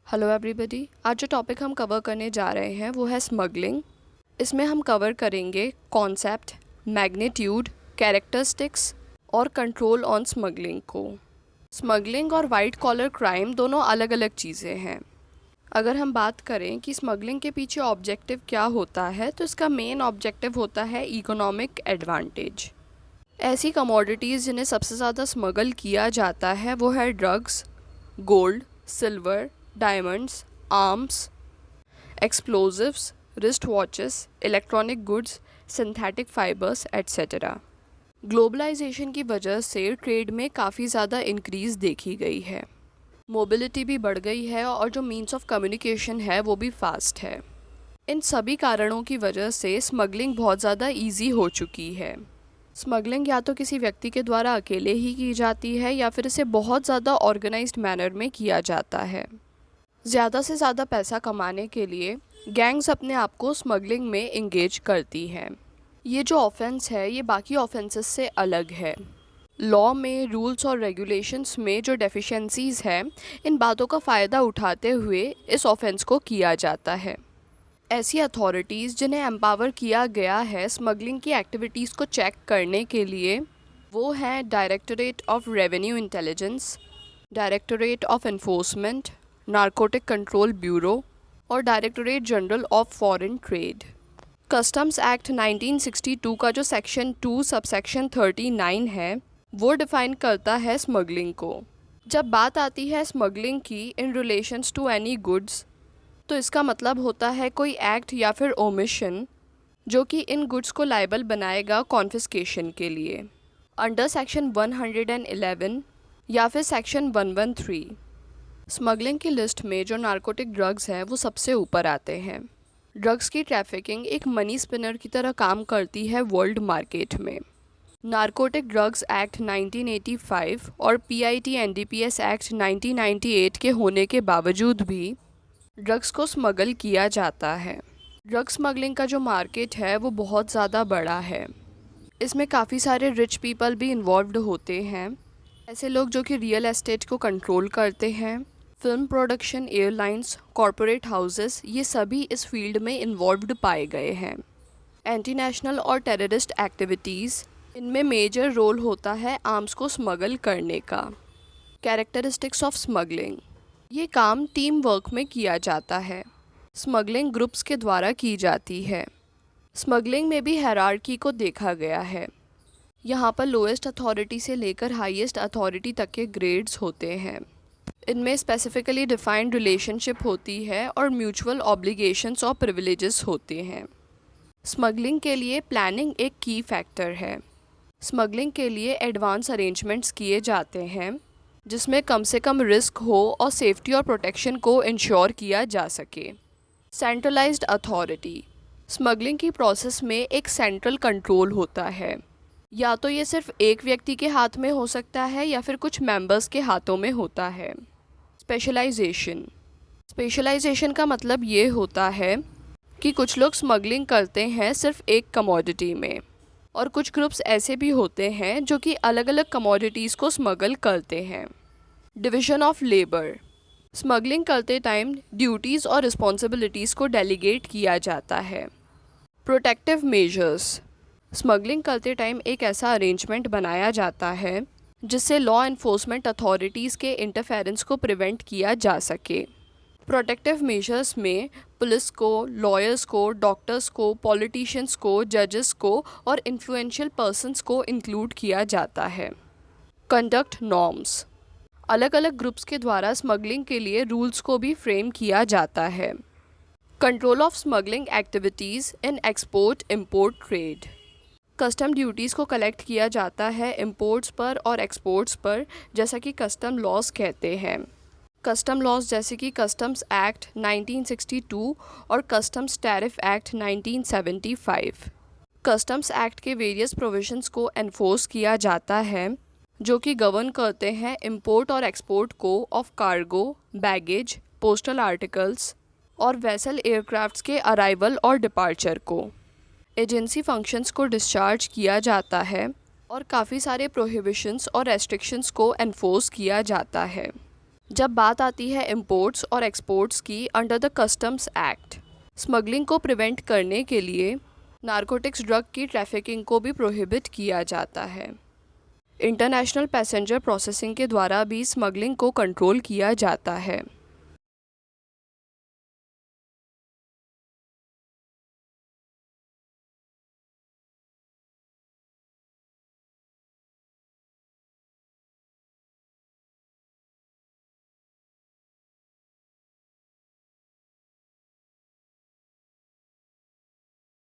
Hello everybody. आज जो topic हम कवर करने जा रहे हैं वो है स्मगलिंग। इसमें हम कवर करेंगे कॉन्सेप्ट, मैग्नीट्यूड, कैरेक्टरिस्टिक्स और कंट्रोल ऑन स्मगलिंग को। स्मगलिंग और वाइट कॉलर क्राइम दोनों अलग अलग चीज़ें हैं। अगर हम बात करें कि स्मगलिंग के पीछे ऑब्जेक्टिव क्या होता है, तो इसका मेन ऑब्जेक्टिव होता है इकोनॉमिक एडवांटेज। ऐसी कमोडिटीज़ जिन्हें सबसे ज़्यादा स्मगल किया जाता है वो है drugs, gold, silver, diamonds, arms, explosives, wrist watches, electronic goods, synthetic fibres etcetera. Globalisation की वजह से ट्रेड में काफ़ी ज़्यादा इंक्रीज़ देखी गई है। मोबिलिटी भी बढ़ गई है और जो मीन्स ऑफ कम्युनिकेशन है वो भी फास्ट है। इन सभी कारणों की वजह से स्मगलिंग बहुत ज़्यादा ईजी हो चुकी है। स्मगलिंग या तो किसी व्यक्ति के द्वारा अकेले ही की जाती है या फिर इसे बहुत ज़्यादा ऑर्गेनाइज्ड मैनर में किया जाता है। ज़्यादा से ज़्यादा पैसा कमाने के लिए गैंग्स अपने आप को स्मगलिंग में इंगेज करती हैं। ये जो ऑफेंस है ये बाकी ऑफेंसेस से अलग है। लॉ में, रूल्स और रेगुलेशंस में जो डेफिशिएंसीज़ हैं, इन बातों का फ़ायदा उठाते हुए इस ऑफेंस को किया जाता है। ऐसी अथॉरिटीज़ जिन्हें एम्पावर किया गया है स्मगलिंग की एक्टिविटीज़ को चेक करने के लिए, वो हैं Directorate of Revenue Intelligence, Directorate of Enforcement, Narcotic Control Bureau और Directorate General of Foreign Trade. Customs Act 1962 का जो सेक्शन 2 सबसेक्शन 39 है वो डिफ़ाइन करता है स्मगलिंग को। जब बात आती है स्मगलिंग की इन रिलेशंस टू एनी गुड्स, तो इसका मतलब होता है कोई एक्ट या फिर ओमिशन जो कि इन गुड्स को लायबल बनाएगा कॉन्फिस्केशन के लिए अंडर सेक्शन 111 या फिर सेक्शन 113। स्मगलिंग की लिस्ट में जो नारकोटिक ड्रग्स हैं वो सबसे ऊपर आते हैं। ड्रग्स की ट्रैफिकिंग एक मनी स्पिनर की तरह काम करती है वर्ल्ड मार्केट में। नारकोटिक ड्रग्स एक्ट 1985 और पीआईटी एनडीपीएस एक्ट 1998 के होने के बावजूद भी ड्रग्स को स्मगल किया जाता है। ड्रग स्मगलिंग का जो मार्केट है वो बहुत ज़्यादा बड़ा है। इसमें काफ़ी सारे रिच पीपल भी इन्वॉल्व्ड होते हैं। ऐसे लोग जो कि रियल एस्टेट को कंट्रोल करते हैं, film production, airlines, corporate houses, ये सभी इस फील्ड में इन्वॉल्व्ड पाए गए हैं। एंटी नेशनल और टेररिस्ट एक्टिविटीज़, इनमें मेजर रोल होता है आर्म्स को स्मगल करने का। कैरेक्टरिस्टिक्स ऑफ स्मगलिंग, ये काम टीम वर्क में किया जाता है। स्मगलिंग ग्रुप्स के द्वारा की जाती है। स्मगलिंग में भी हायरार्की को देखा गया है। यहाँ पर लोएस्ट अथॉरिटी से लेकर हाईएस्ट अथॉरिटी तक के ग्रेड्स होते हैं। इनमें स्पेसिफिकली डिफाइंड रिलेशनशिप होती है और म्यूचुअल ऑब्लिगेशंस और प्रिविलेजेस होते हैं। स्मगलिंग के लिए प्लानिंग एक की फैक्टर है। स्मगलिंग के लिए एडवांस अरेंजमेंट्स किए जाते हैं जिसमें कम से कम रिस्क हो और सेफ्टी और प्रोटेक्शन को इंश्योर किया जा सके। सेंट्रलाइज्ड अथॉरिटी, स्मगलिंग की प्रोसेस में एक सेंट्रल कंट्रोल होता है। या तो ये सिर्फ एक व्यक्ति के हाथ में हो सकता है या फिर कुछ मेंबर्स के हाथों में होता है। स्पेशलाइजेशन, स्पेशलाइजेशन का मतलब ये होता है कि कुछ लोग स्मगलिंग करते हैं सिर्फ एक कमोडिटी में और कुछ ग्रुप्स ऐसे भी होते हैं जो कि अलग अलग कमोडिटीज़ को स्मगल करते हैं। डिवीज़न ऑफ लेबर, स्मगलिंग करते टाइम ड्यूटीज़ और रिस्पॉन्सिबिलिटीज़ को डेलीगेट किया जाता है। प्रोटेक्टिव मेजर्स, स्मगलिंग करते टाइम एक ऐसा अरेंजमेंट बनाया जाता है जिससे लॉ एनफोर्समेंट अथॉरिटीज़ के इंटरफेरेंस को प्रिवेंट किया जा सके। प्रोटेक्टिव मेजर्स में पुलिस को, लॉयर्स को, डॉक्टर्स को, पॉलिटिशियंस को, जजेस को और इन्फ्लुएंशियल पर्सन्स को इंक्लूड किया जाता है। कंडक्ट नॉर्म्स, अलग अलग ग्रुप्स के द्वारा स्मगलिंग के लिए रूल्स को भी फ्रेम किया जाता है। Control of smuggling activities in export import trade, custom duties को कलेक्ट किया जाता है इंपोर्ट्स पर और एक्सपोर्ट्स पर, जैसा कि कस्टम लॉज कहते हैं। कस्टम लॉज जैसे कि कस्टम्स एक्ट 1962 और customs tariff act 1975। Customs act के वेरियस प्रोविजंस को एनफोर्स किया जाता है जो कि गवर्न करते हैं इंपोर्ट और एक्सपोर्ट को of cargo, baggage, postal articles और वेसल एयरक्राफ्ट्स के अराइवल और डिपार्चर को। एजेंसी फंक्शंस को डिस्चार्ज किया जाता है और काफ़ी सारे प्रोहिबिशंस और रेस्ट्रिक्शंस को एनफोर्स किया जाता है। जब बात आती है इंपोर्ट्स और एक्सपोर्ट्स की under the customs act, smuggling को प्रिवेंट करने के लिए नारकोटिक्स ड्रग की ट्रैफिकिंग को भी प्रोहिबिट किया जाता है। इंटरनेशनल पैसेंजर प्रोसेसिंग के द्वारा भी स्मगलिंग को कंट्रोल किया जाता है।